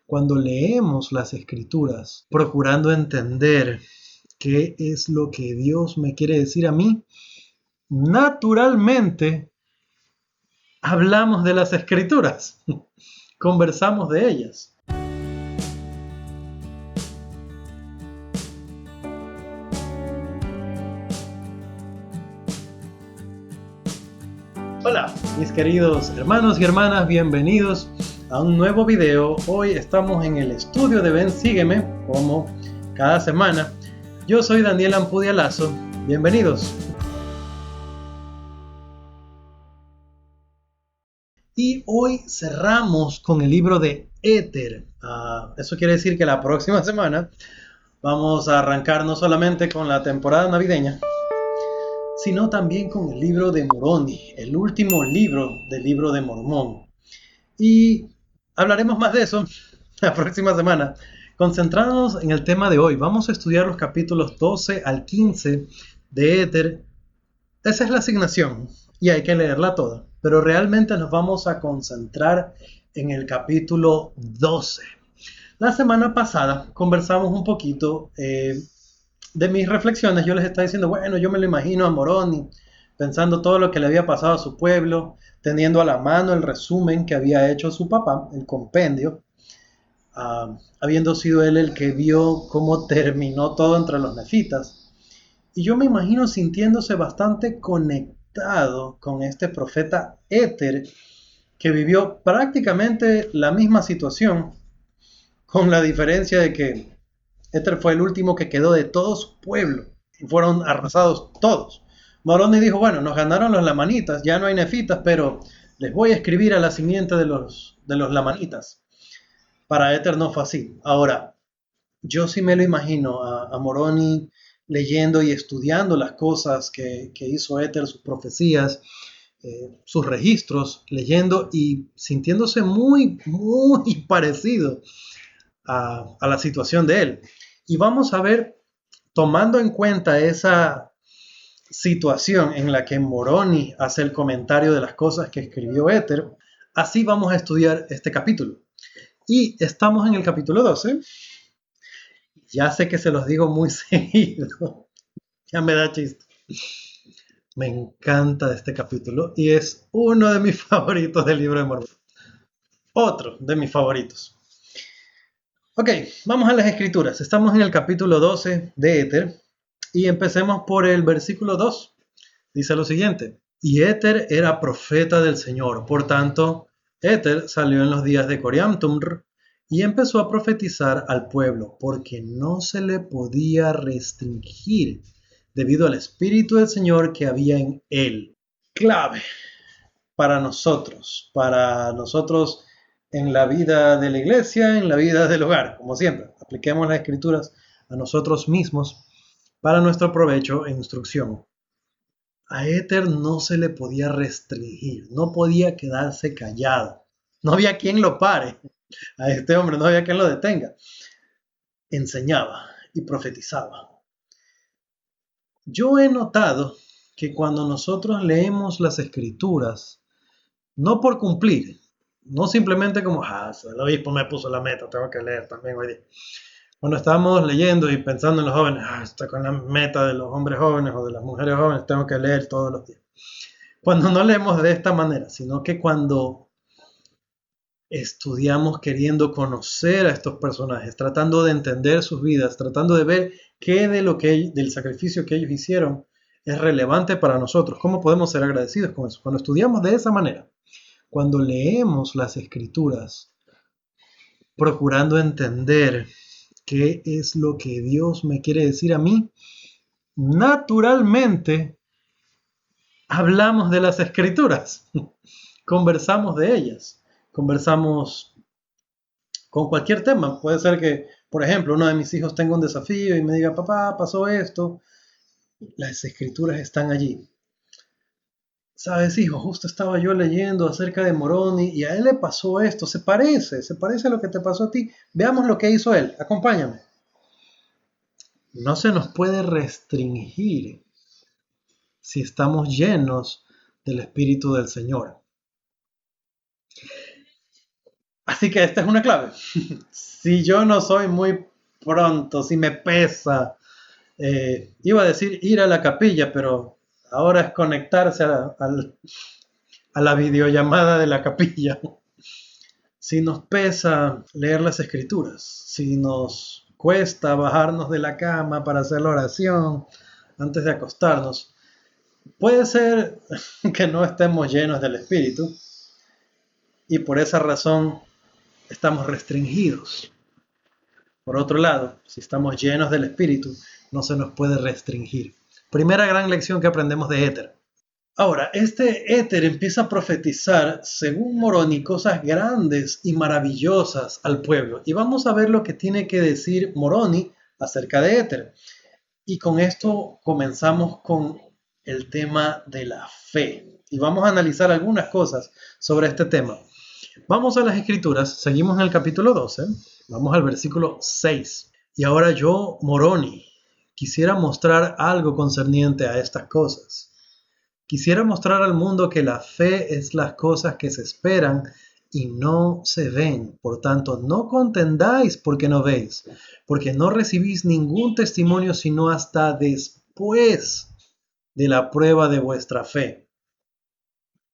Cuando leemos las Escrituras, procurando entender qué es lo que Dios me quiere decir a mí, naturalmente hablamos de las Escrituras, conversamos de ellas. Hola, mis queridos hermanos y hermanas, bienvenidos a un nuevo video. Hoy estamos en el estudio de Ven Sígueme, como cada semana. Yo soy Daniel Ampudia Lazo, bienvenidos. Y hoy cerramos con el libro de Éter. Eso quiere decir que la próxima semana vamos a arrancar no solamente con la temporada navideña, sino también con el libro de Moroni, el último libro del libro de Mormón. Y hablaremos más de eso la próxima semana. Concentrándonos en el tema de hoy, vamos a estudiar los capítulos 12 al 15 de Éter. Esa es la asignación y hay que leerla toda, pero realmente nos vamos a concentrar en el capítulo 12. La semana pasada conversamos un poquito de mis reflexiones. Yo les estaba diciendo, bueno, yo me lo imagino a Moroni pensando todo lo que le había pasado a su pueblo, teniendo a la mano el resumen que había hecho su papá, el compendio, habiendo sido él el que vio cómo terminó todo entre los nefitas. Y yo me imagino sintiéndose bastante conectado con este profeta Éter, que vivió prácticamente la misma situación, con la diferencia de que Éter fue el último que quedó de todo su pueblo, y fueron arrasados todos. Moroni dijo, bueno, nos ganaron los lamanitas, ya no hay nefitas, pero les voy a escribir a la simiente de los lamanitas. Para Éter no fue así. Ahora, yo sí me lo imagino a Moroni leyendo y estudiando las cosas que hizo Éter, sus profecías, sus registros, leyendo y sintiéndose muy, muy parecido a la situación de él. Y vamos a ver, tomando en cuenta esa situación en la que Moroni hace el comentario de las cosas que escribió Éter, así vamos a estudiar este capítulo. Y estamos en el capítulo 12. Ya sé que se los digo muy seguido. Ya me da chiste. Me encanta este capítulo y es uno de mis favoritos del libro de Mormón. Otro de mis favoritos. Ok, vamos a las escrituras. Estamos en el capítulo 12 de Éter y empecemos por el versículo 2. Dice lo siguiente: y Éter era profeta del Señor. Por tanto, Éter salió en los días de Coriantumr y empezó a profetizar al pueblo, porque no se le podía restringir debido al Espíritu del Señor que había en él. Clave para nosotros en la vida de la iglesia, en la vida del hogar, como siempre. Apliquemos las escrituras a nosotros mismos para nuestro provecho e instrucción. A Éter no se le podía restringir, no podía quedarse callado. No había quien lo pare. A este hombre no había quien lo detenga. Enseñaba y profetizaba. Yo he notado que cuando nosotros leemos las escrituras, no por cumplir, no simplemente como, el obispo me puso la meta, tengo que leer también hoy día. Cuando estábamos leyendo y pensando en los jóvenes, estoy con la meta de los hombres jóvenes o de las mujeres jóvenes, tengo que leer todos los días. Cuando no leemos de esta manera, sino que cuando estudiamos queriendo conocer a estos personajes, tratando de entender sus vidas, tratando de ver qué del sacrificio que ellos hicieron es relevante para nosotros, cómo podemos ser agradecidos con eso. Cuando estudiamos de esa manera, cuando leemos las escrituras, procurando entender qué es lo que Dios me quiere decir a mí, naturalmente hablamos de las escrituras, conversamos de ellas, conversamos con cualquier tema. Puede ser que, por ejemplo, uno de mis hijos tenga un desafío y me diga, papá, pasó esto. Las escrituras están allí. Sabes, hijo, justo estaba yo leyendo acerca de Moroni y a él le pasó esto. Se parece a lo que te pasó a ti. Veamos lo que hizo él. Acompáñame. No se nos puede restringir si estamos llenos del Espíritu del Señor. Así que esta es una clave. Si yo no soy muy pronto, si me pesa, iba a decir ir a la capilla, pero ahora es conectarse a la videollamada de la capilla. Si nos pesa leer las escrituras, si nos cuesta bajarnos de la cama para hacer la oración antes de acostarnos, puede ser que no estemos llenos del Espíritu y por esa razón estamos restringidos. Por otro lado, si estamos llenos del Espíritu, no se nos puede restringir. Primera gran lección que aprendemos de Éter. Ahora, este Éter empieza a profetizar, según Moroni, cosas grandes y maravillosas al pueblo. Y vamos a ver lo que tiene que decir Moroni acerca de Éter. Y con esto comenzamos con el tema de la fe. Y vamos a analizar algunas cosas sobre este tema. Vamos a las Escrituras, seguimos en el capítulo 12, vamos al versículo 6. Y ahora yo, Moroni, quisiera mostrar algo concerniente a estas cosas. Quisiera mostrar al mundo que la fe es las cosas que se esperan y no se ven. Por tanto, no contendáis porque no veis, porque no recibís ningún testimonio sino hasta después de la prueba de vuestra fe.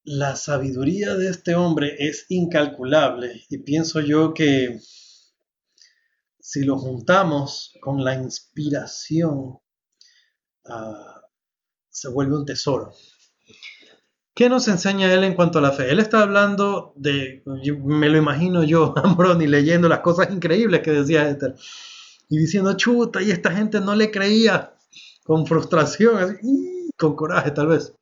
La sabiduría de este hombre es incalculable y pienso yo que si lo juntamos con la inspiración, se vuelve un tesoro. ¿Qué nos enseña él en cuanto a la fe? Él está hablando me lo imagino yo, a Moroni leyendo las cosas increíbles que decía Éter y diciendo, chuta, y esta gente no le creía, con frustración, así, con coraje tal vez.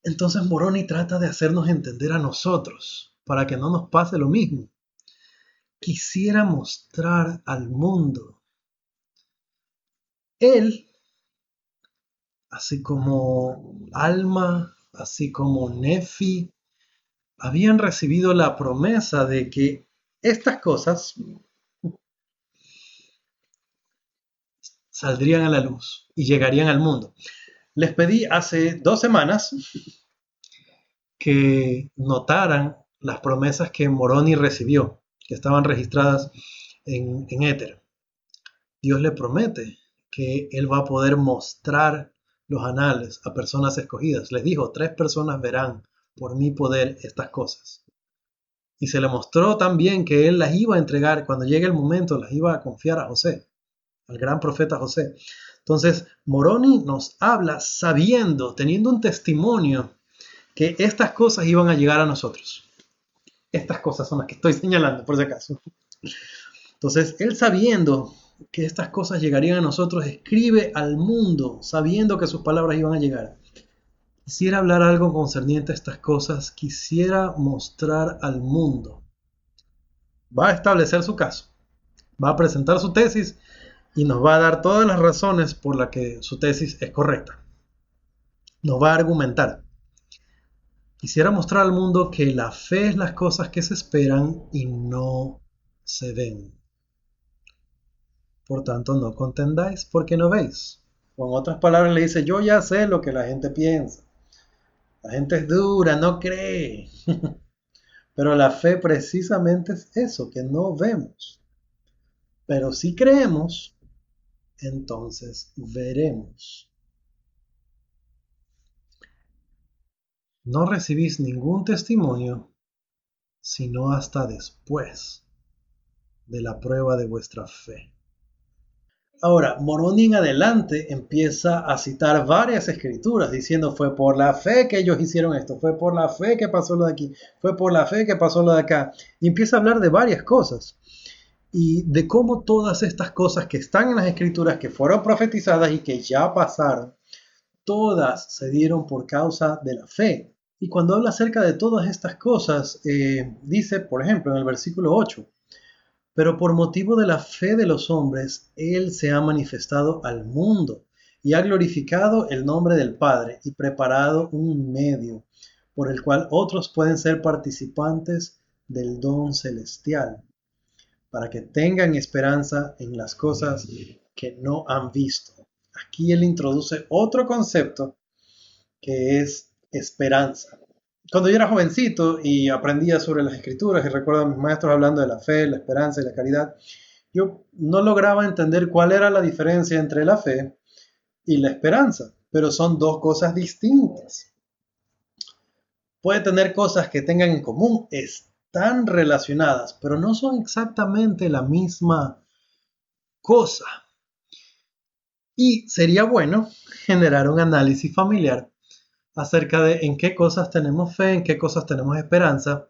Entonces Moroni trata de hacernos entender a nosotros, para que no nos pase lo mismo. Quisiera mostrar al mundo. Él, así como Alma, así como Nefi, habían recibido la promesa de que estas cosas saldrían a la luz y llegarían al mundo. Les pedí hace 2 semanas que notaran las promesas que Moroni recibió, que estaban registradas en Éter. Dios le promete que él va a poder mostrar los anales a personas escogidas. Les dijo, 3 personas verán por mi poder estas cosas. Y se le mostró también que él las iba a entregar, cuando llegue el momento, las iba a confiar a José, al gran profeta José. Entonces, Moroni nos habla sabiendo, teniendo un testimonio, que estas cosas iban a llegar a nosotros. Estas cosas son las que estoy señalando, por si acaso. Entonces, él sabiendo que estas cosas llegarían a nosotros, escribe al mundo, sabiendo que sus palabras iban a llegar. Quisiera hablar algo concerniente a estas cosas, quisiera mostrar al mundo. Va a establecer su caso, va a presentar su tesis y nos va a dar todas las razones por las que su tesis es correcta. Nos va a argumentar. Quisiera mostrar al mundo que la fe es las cosas que se esperan y no se ven. Por tanto, no contendáis porque no veis. O en otras palabras le dice, yo ya sé lo que la gente piensa. La gente es dura, no cree. Pero la fe precisamente es eso, que no vemos. Pero si creemos, entonces veremos. No recibís ningún testimonio, sino hasta después de la prueba de vuestra fe. Ahora, Moroni en adelante empieza a citar varias escrituras diciendo fue por la fe que ellos hicieron esto, fue por la fe que pasó lo de aquí, fue por la fe que pasó lo de acá. Y empieza a hablar de varias cosas y de cómo todas estas cosas que están en las escrituras, que fueron profetizadas y que ya pasaron, todas se dieron por causa de la fe. Y cuando habla acerca de todas estas cosas, dice, por ejemplo, en el versículo 8, pero por motivo de la fe de los hombres, Él se ha manifestado al mundo y ha glorificado el nombre del Padre y preparado un medio por el cual otros pueden ser participantes del don celestial, para que tengan esperanza en las cosas que no han visto. Aquí Él introduce otro concepto que es esperanza. Cuando yo era jovencito y aprendía sobre las escrituras y recuerdo a mis maestros hablando de la fe, la esperanza y la caridad, yo no lograba entender cuál era la diferencia entre la fe y la esperanza, pero son dos cosas distintas. Puede tener cosas que tengan en común, están relacionadas, pero no son exactamente la misma cosa. Y sería bueno generar un análisis familiar acerca de en qué cosas tenemos fe, en qué cosas tenemos esperanza,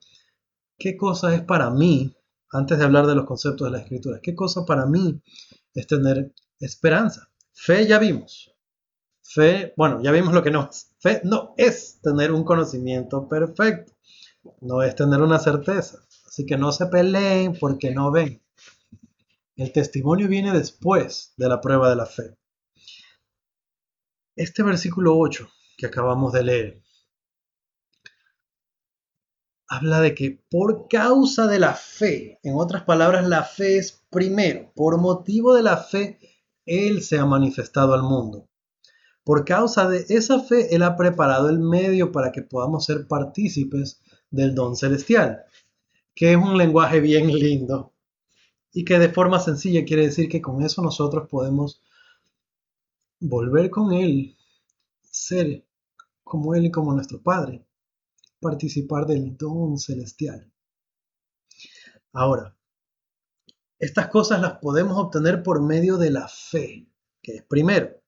qué cosa es para mí, antes de hablar de los conceptos de la escritura, qué cosa para mí es tener esperanza. Fe ya vimos. Fe, bueno, ya vimos lo que no es. Fe no es tener un conocimiento perfecto, no es tener una certeza. Así que no se peleen porque no ven. El testimonio viene después de la prueba de la fe. Este versículo 8 que acabamos de leer habla de que por causa de la fe, en otras palabras, la fe es primero, por motivo de la fe, Él se ha manifestado al mundo. Por causa de esa fe, Él ha preparado el medio para que podamos ser partícipes del don celestial, que es un lenguaje bien lindo y que de forma sencilla quiere decir que con eso nosotros podemos volver con Él, ser como Él y como nuestro Padre, participar del don celestial. Ahora, estas cosas las podemos obtener por medio de la fe, que es primero,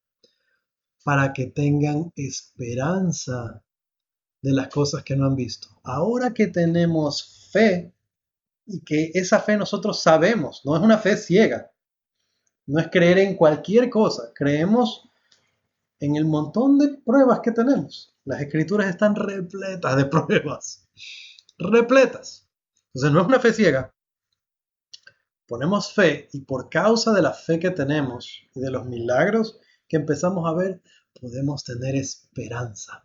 para que tengan esperanza de las cosas que no han visto. Ahora que tenemos fe y que esa fe nosotros sabemos, no es una fe ciega, no es creer en cualquier cosa, creemos en el montón de pruebas que tenemos. Las escrituras están repletas de pruebas, repletas. Entonces no es una fe ciega. Ponemos fe y por causa de la fe que tenemos y de los milagros que empezamos a ver, podemos tener esperanza.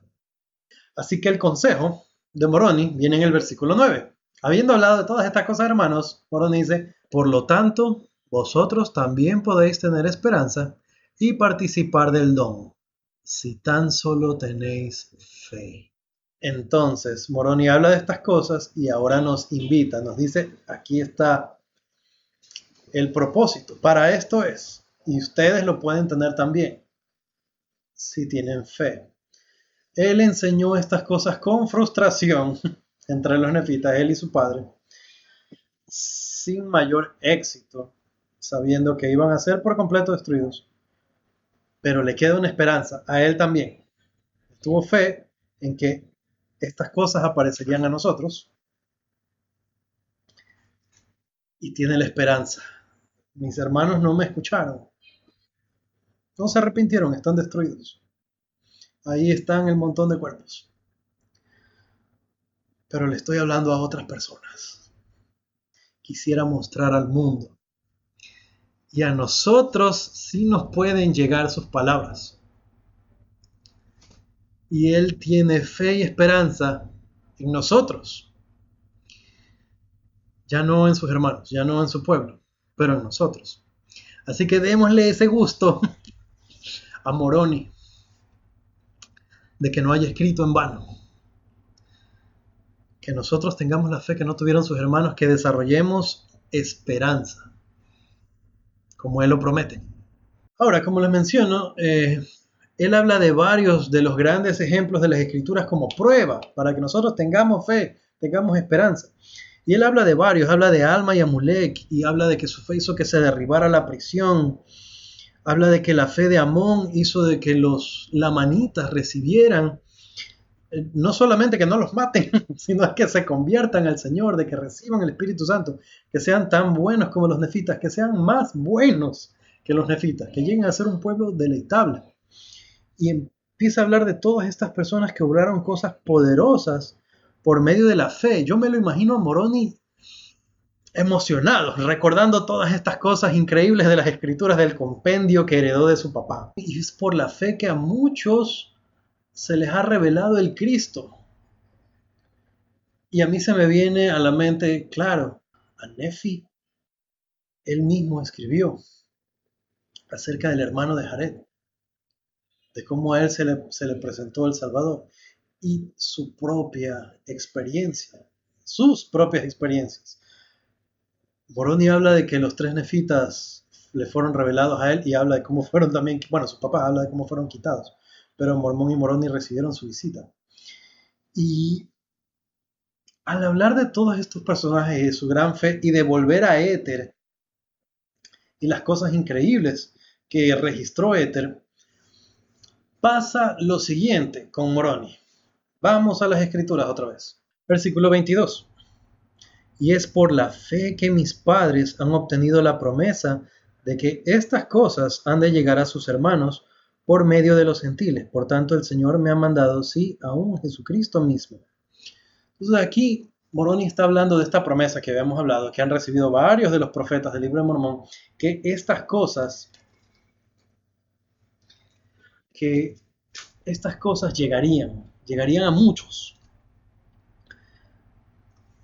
Así que el consejo de Moroni viene en el versículo 9. Habiendo hablado de todas estas cosas, hermanos, Moroni dice, por lo tanto, vosotros también podéis tener esperanza y participar del don, si tan solo tenéis fe. Entonces, Moroni habla de estas cosas y ahora nos invita, nos dice, aquí está el propósito. Para esto es, y ustedes lo pueden tener también, si tienen fe. Él enseñó estas cosas con frustración entre los nefitas, él y su padre, sin mayor éxito, sabiendo que iban a ser por completo destruidos. Pero le queda una esperanza a él también. Tuvo fe en que estas cosas aparecerían a nosotros y tiene la esperanza. Mis hermanos no me escucharon, no se arrepintieron, están destruidos. Ahí están el montón de cuerpos. Pero le estoy hablando a otras personas. Quisiera mostrar al mundo. Y a nosotros sí nos pueden llegar sus palabras. Y Él tiene fe y esperanza en nosotros. Ya no en sus hermanos, ya no en su pueblo, pero en nosotros. Así que démosle ese gusto a Moroni de que no haya escrito en vano. Que nosotros tengamos la fe que no tuvieron sus hermanos, que desarrollemos esperanza, como Él lo promete. Ahora, como les menciono, Él habla de varios de los grandes ejemplos de las Escrituras como prueba para que nosotros tengamos fe, tengamos esperanza. Y Él habla de varios, habla de Alma y Amulek, y habla de que su fe hizo que se derribara la prisión. Habla de que la fe de Amón hizo de que los lamanitas recibieran, no solamente que no los maten, sino que se conviertan al Señor, de que reciban el Espíritu Santo, que sean tan buenos como los nefitas, que sean más buenos que los nefitas, que lleguen a ser un pueblo deleitable. Y empieza a hablar de todas estas personas que obraron cosas poderosas por medio de la fe. Yo me lo imagino a Moroni emocionado, recordando todas estas cosas increíbles de las escrituras del compendio que heredó de su papá. Y es por la fe que a muchos se les ha revelado el Cristo. Y a mí se me viene a la mente, claro, a Nefi, él mismo escribió acerca del hermano de Jared, de cómo a él se le presentó el Salvador. y su propia experiencia, sus propias experiencias. Moroni habla de que los tres nefitas le fueron revelados a él y habla de cómo fueron también, bueno, su papá habla de cómo fueron quitados, pero Mormón y Moroni recibieron su visita. Y al hablar de todos estos personajes y de su gran fe y de volver a Éter y las cosas increíbles que registró Éter, pasa lo siguiente con Moroni. Vamos a las escrituras otra vez. Versículo 22. Y es por la fe que mis padres han obtenido la promesa de que estas cosas han de llegar a sus hermanos por medio de los gentiles. Por tanto, el Señor me ha mandado, sí, aún Jesucristo mismo. Entonces aquí Moroni está hablando de esta promesa que habíamos hablado, que han recibido varios de los profetas del libro de Mormón, que estas cosas llegarían a muchos.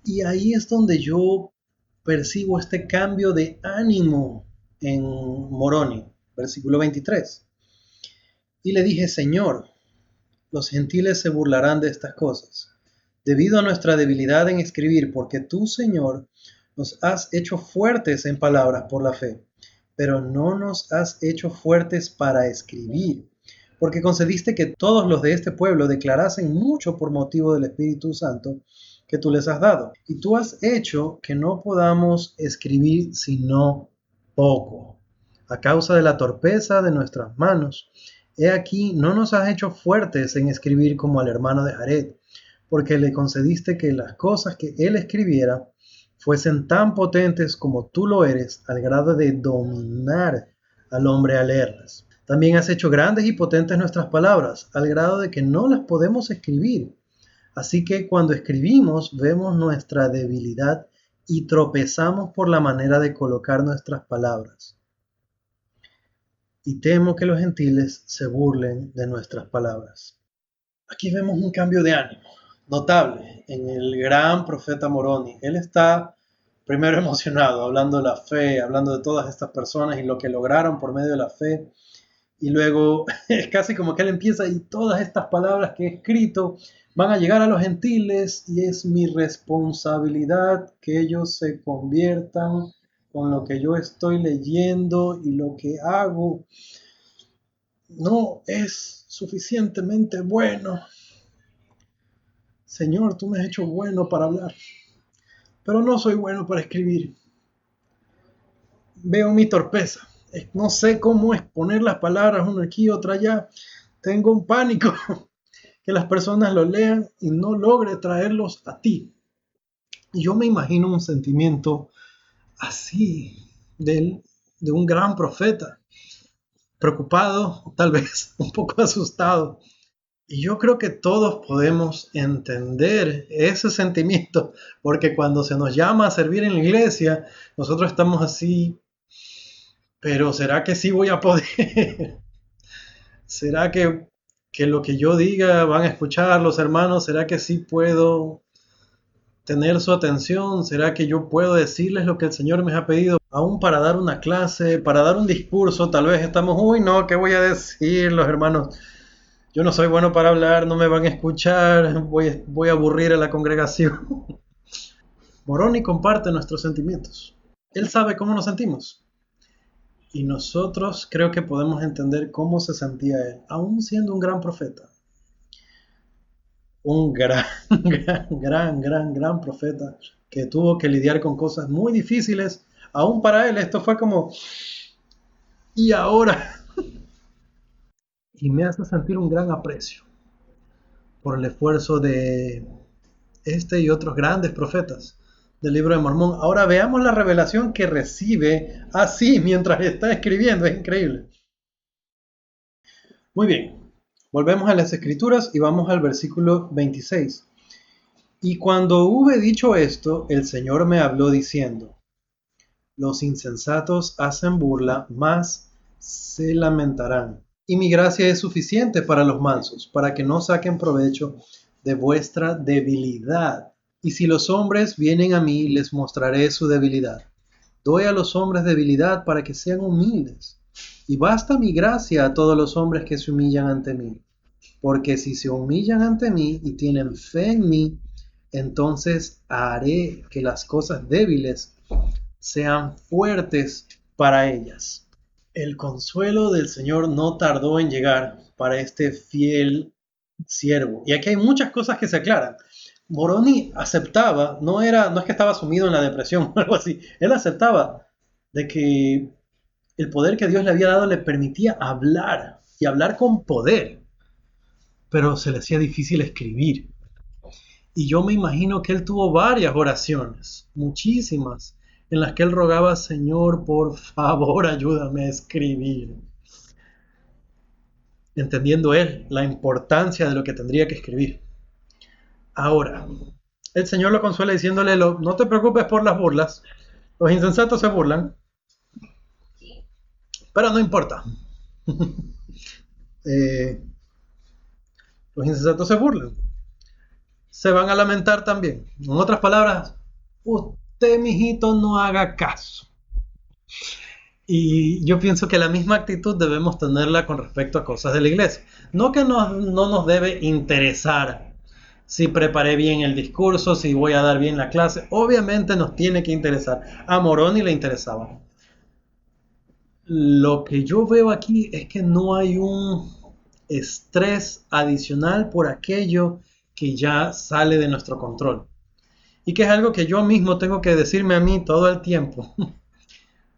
Y ahí es donde yo percibo este cambio de ánimo en Moroni, versículo 23. Y le dije, Señor, los gentiles se burlarán de estas cosas, debido a nuestra debilidad en escribir, porque tú, Señor, nos has hecho fuertes en palabras por la fe, pero no nos has hecho fuertes para escribir, porque concediste que todos los de este pueblo declarasen mucho por motivo del Espíritu Santo que tú les has dado. Y tú has hecho que no podamos escribir sino poco, a causa de la torpeza de nuestras manos. He aquí, no nos has hecho fuertes en escribir como al hermano de Jared, porque le concediste que las cosas que él escribiera fuesen tan potentes como tú lo eres, al grado de dominar al hombre al leerlas. También has hecho grandes y potentes nuestras palabras, al grado de que no las podemos escribir. Así que cuando escribimos vemos nuestra debilidad y tropezamos por la manera de colocar nuestras palabras. Y temo que los gentiles se burlen de nuestras palabras. Aquí vemos un cambio de ánimo notable en el gran profeta Moroni. Él está primero emocionado, hablando de la fe, hablando de todas estas personas y lo que lograron por medio de la fe. Y luego es casi como que él empieza y todas estas palabras que he escrito van a llegar a los gentiles y es mi responsabilidad que ellos se conviertan con lo que yo estoy leyendo y lo que hago no es suficientemente bueno. Señor, tú me has hecho bueno para hablar, pero no soy bueno para escribir. Veo mi torpeza. No sé cómo exponer las palabras una aquí y otra allá. Tengo un pánico que las personas lo lean y no logre traerlos a ti. Y yo me imagino un sentimiento así de un gran profeta, preocupado, tal vez un poco asustado. Y yo creo que todos podemos entender ese sentimiento, porque cuando se nos llama a servir en la iglesia, nosotros estamos así, pero ¿será que sí voy a poder? ¿Será que lo que yo diga van a escuchar los hermanos? ¿Será que sí puedo tener su atención? ¿Será que yo puedo decirles lo que el Señor me ha pedido? Aún para dar una clase, para dar un discurso, tal vez estamos, uy, no, ¿qué voy a decir los hermanos? Yo no soy bueno para hablar, no me van a escuchar, voy a aburrir a la congregación. Moroni comparte nuestros sentimientos. Él sabe cómo nos sentimos. Y nosotros creo que podemos entender cómo se sentía él, aún siendo un gran profeta. Un gran profeta que tuvo que lidiar con cosas muy difíciles. Aún para él esto fue como, ¿y ahora? Y me hace sentir un gran aprecio por el esfuerzo de este y otros grandes profetas del libro de Mormón. Ahora veamos la revelación que recibe así mientras está escribiendo. Es increíble. Muy bien, volvemos a las escrituras y vamos al versículo 26. Y cuando hube dicho esto, el Señor me habló diciendo, los insensatos hacen burla, mas se lamentarán. Y mi gracia es suficiente para los mansos, para que no saquen provecho de vuestra debilidad. Y si los hombres vienen a mí, les mostraré su debilidad. Doy a los hombres debilidad para que sean humildes. Y basta mi gracia a todos los hombres que se humillan ante mí. porque si se humillan ante mí y tienen fe en mí, entonces haré que las cosas débiles sean fuertes para ellas. El consuelo del Señor no tardó en llegar para este fiel siervo. Y aquí hay muchas cosas que se aclaran. Moroni aceptaba, no es que estaba sumido en la depresión o algo así, él aceptaba de que el poder que Dios le había dado le permitía hablar y hablar con poder, pero se le hacía difícil escribir. Y yo me imagino que él tuvo varias oraciones, muchísimas, en las que él rogaba: Señor, por favor, ayúdame a escribir. Entendiendo él la importancia de lo que tendría que escribir. Ahora, el Señor lo consuela diciéndole: no te preocupes por las burlas, los insensatos se burlan, pero no importa. eh, los insensatos se burlan, se van a lamentar también. En otras palabras, usted, mijito, no haga caso. Y yo pienso que la misma actitud debemos tenerla con respecto a cosas de la iglesia. No que no nos debe interesar si preparé bien el discurso, si voy a dar bien la clase. Obviamente nos tiene que interesar. A Moroni le interesaba. Lo que yo veo aquí es que no hay un estrés adicional por aquello que ya sale de nuestro control. Y que es algo que yo mismo tengo que decirme a mí todo el tiempo.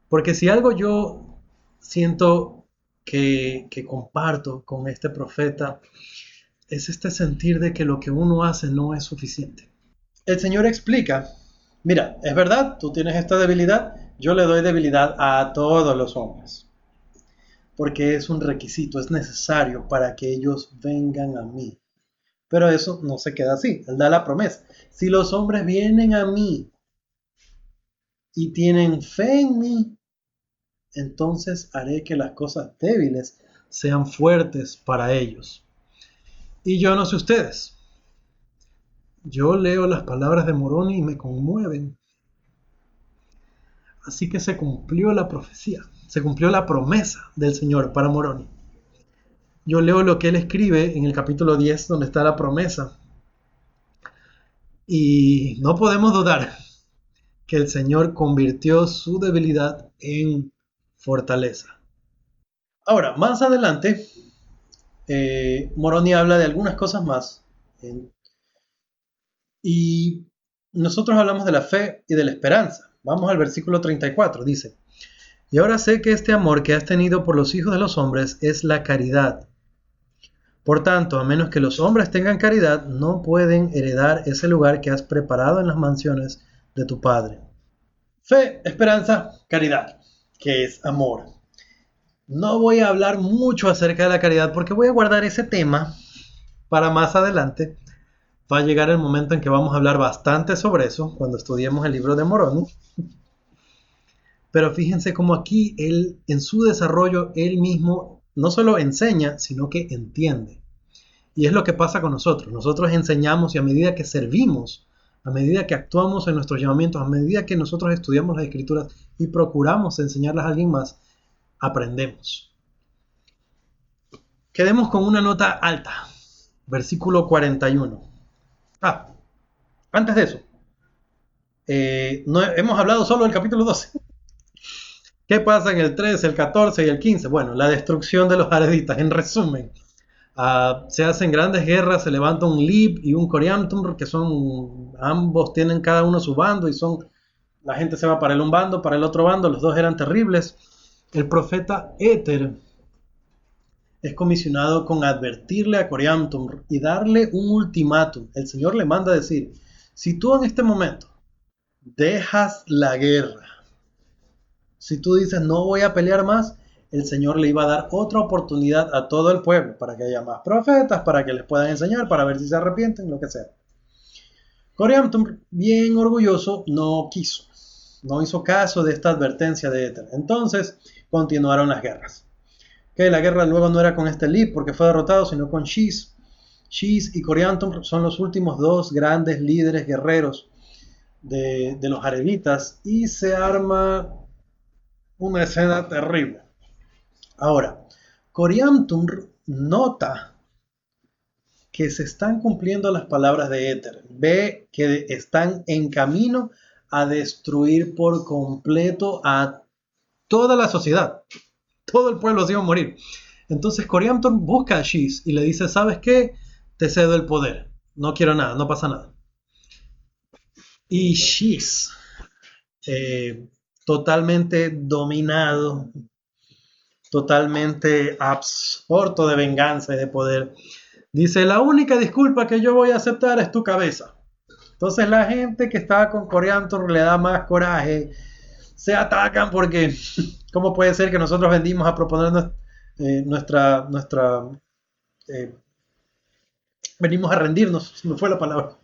Porque si algo yo siento que comparto con este profeta es este sentir de que lo que uno hace no es suficiente. El Señor explica: mira, es verdad, tú tienes esta debilidad, yo le doy debilidad a todos los hombres, porque es un requisito, es necesario para que ellos vengan a mí. Pero eso no se queda así, Él da la promesa: si los hombres vienen a mí y tienen fe en mí, entonces haré que las cosas débiles sean fuertes para ellos. Y yo no sé ustedes, yo leo las palabras de Moroni y me conmueven. Así que se cumplió la profecía, se cumplió la promesa del Señor para Moroni. Yo leo lo que él escribe en el capítulo 10, donde está la promesa, y no podemos dudar que el Señor convirtió su debilidad en fortaleza. Ahora, más adelante, Moroni habla de algunas cosas más, y nosotros hablamos de la fe y de la esperanza. Vamos al versículo 34, dice: y ahora sé que este amor que has tenido por los hijos de los hombres es la caridad. Por tanto, a menos que los hombres tengan caridad, no pueden heredar ese lugar que has preparado en las mansiones de tu Padre. Fe, esperanza, caridad, que es amor. No voy a hablar mucho acerca de la caridad porque voy a guardar ese tema para más adelante. Va a llegar el momento en que vamos a hablar bastante sobre eso cuando estudiemos el libro de Moroni. Pero fíjense cómo aquí él, en su desarrollo, él mismo no solo enseña, sino que entiende. Y es lo que pasa con nosotros. Nosotros enseñamos, y a medida que servimos, a medida que actuamos en nuestros llamamientos, a medida que nosotros estudiamos las Escrituras y procuramos enseñarlas a alguien más, aprendemos. Quedemos con una nota alta. Versículo 41. Antes de eso, no hemos hablado solo del capítulo 12. ¿Qué pasa en el 13, el 14 y el 15? Bueno, la destrucción de los jareditas, en resumen. Se hacen grandes guerras, se levanta un Lib y un Coriantumr, que son, ambos tienen cada uno su bando y son, la gente se va para el un bando, para el otro bando, los dos eran terribles. El profeta Éter es comisionado con advertirle a Coriantumr y darle un ultimátum. El Señor le manda a decir: si tú en este momento dejas la guerra, si tú dices no voy a pelear más, el Señor le iba a dar otra oportunidad a todo el pueblo para que haya más profetas, para que les puedan enseñar, para ver si se arrepienten, lo que sea. Coriantumr, bien orgulloso, no quiso, no hizo caso de esta advertencia de Éter. Entonces continuaron las guerras. Que la guerra luego no era con este Lib porque fue derrotado, sino con Shis. Shis y Coriantumr son los últimos dos grandes líderes guerreros de los jarebitas y se arma una escena terrible. Ahora, Coriantumr nota que se están cumpliendo las palabras de Éter. Ve que están en camino a destruir por completo a toda la sociedad. Todo el pueblo se iba a morir. Entonces Coriantumr busca a Shis y le dice, ¿sabes qué? Te cedo el poder. No quiero nada, no pasa nada. Y Shis, totalmente dominado, totalmente absorto de venganza y de poder, dice, la única disculpa que yo voy a aceptar es tu cabeza. Entonces la gente que estaba con Coriantumr le da más coraje, se atacan porque ¿cómo puede ser que nosotros vendimos a proponer venimos a rendirnos, se me fue la palabra,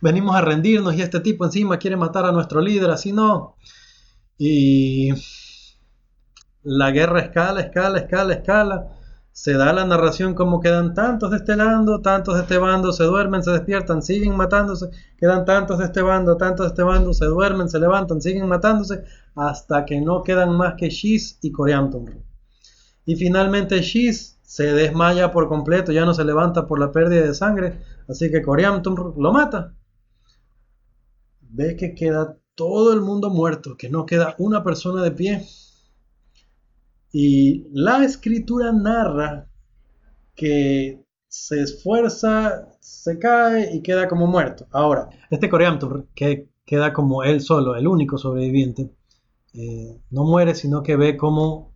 venimos a rendirnos y este tipo encima quiere matar a nuestro líder, así no. Y la guerra escala. Se da la narración como quedan tantos de este bando, tantos de este bando, se duermen, se despiertan, siguen matándose, quedan tantos de este bando, se duermen, se levantan, siguen matándose, hasta que no quedan más que Shis y Coriantumr. Y finalmente Shis se desmaya por completo, ya no se levanta por la pérdida de sangre, así que Coriantumr lo mata. Ve que queda todo el mundo muerto, que no queda una persona de pie. Y la escritura narra que se esfuerza, se cae y queda como muerto. Ahora, este Coriantumr, que queda como él solo, el único sobreviviente, no muere, sino que ve como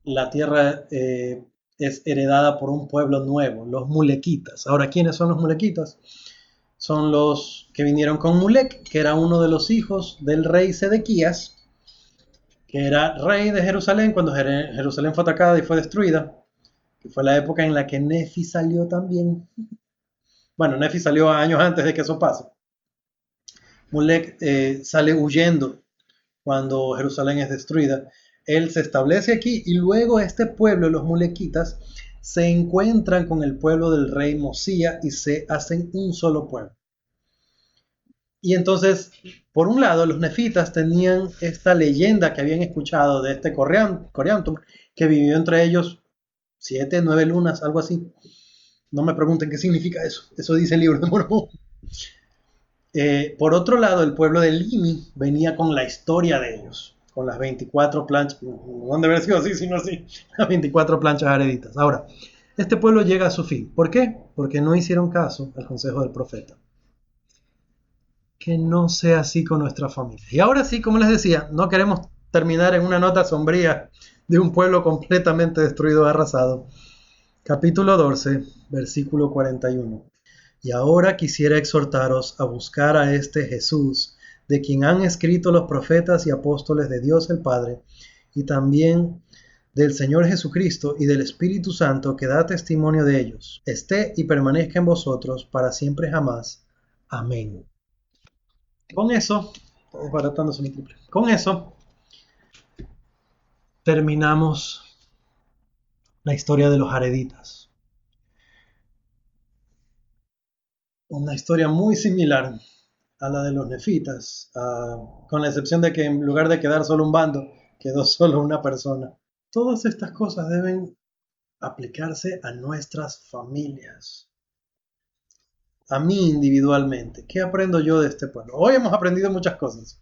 la tierra es heredada por un pueblo nuevo, los mulequitas. Ahora, ¿quiénes son los mulequitas? Son los que vinieron con Mulek, que era uno de los hijos del rey Sedequías, que era rey de Jerusalén cuando Jerusalén fue atacada y fue destruida, que fue la época en la que Nefi salió también. Bueno, Nefi salió años antes de que eso pase. Mulek sale huyendo cuando Jerusalén es destruida. Él se establece aquí y luego este pueblo, los mulequitas, se encuentran con el pueblo del rey Mosía y se hacen un solo pueblo. Y entonces, por un lado, los nefitas tenían esta leyenda que habían escuchado de este Coriantumr, que vivió entre ellos 7, 9 lunas, algo así. No me pregunten qué significa eso. Eso dice el libro de Mormón. Por otro lado, el pueblo de Limi venía con la historia de ellos, con las 24 planchas. No han de haber sido así, sino así. Las 24 planchas areditas. Ahora, este pueblo llega a su fin. ¿Por qué? Porque no hicieron caso al consejo del profeta. Que no sea así con nuestra familia. Y ahora sí, como les decía, no queremos terminar en una nota sombría de un pueblo completamente destruido, arrasado. Capítulo 12, versículo 41. Y ahora quisiera exhortaros a buscar a este Jesús, de quien han escrito los profetas y apóstoles de Dios el Padre, y también del Señor Jesucristo y del Espíritu Santo, que da testimonio de ellos. Esté y permanezca en vosotros para siempre jamás. Amén. Con eso, terminamos la historia de los Jareditas. Una historia muy similar a la de los nefitas, con la excepción de que en lugar de quedar solo un bando, quedó solo una persona. Todas estas cosas deben aplicarse a nuestras familias. A mí individualmente. ¿Qué aprendo yo de este pueblo? Hoy hemos aprendido muchas cosas.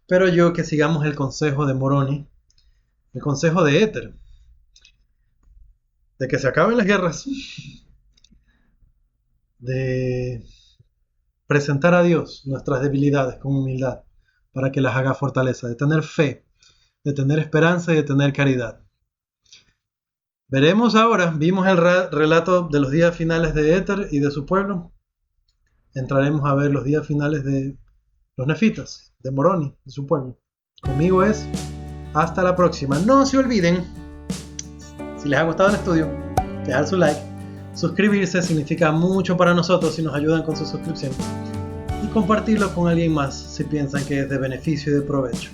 Pero yo que sigamos el consejo de Moroni, el consejo de Éter, de que se acaben las guerras, de presentar a Dios nuestras debilidades con humildad para que las haga fortaleza, de tener fe, de tener esperanza y de tener caridad. Veremos ahora, vimos el relato de los días finales de Éter y de su pueblo. Entraremos a ver los días finales de los nefitas, de Moroni, de su pueblo. Conmigo es hasta la próxima. No se olviden, si les ha gustado el estudio, dejar su like. Suscribirse significa mucho para nosotros si nos ayudan con su suscripción. Y compartirlo con alguien más si piensan que es de beneficio y de provecho.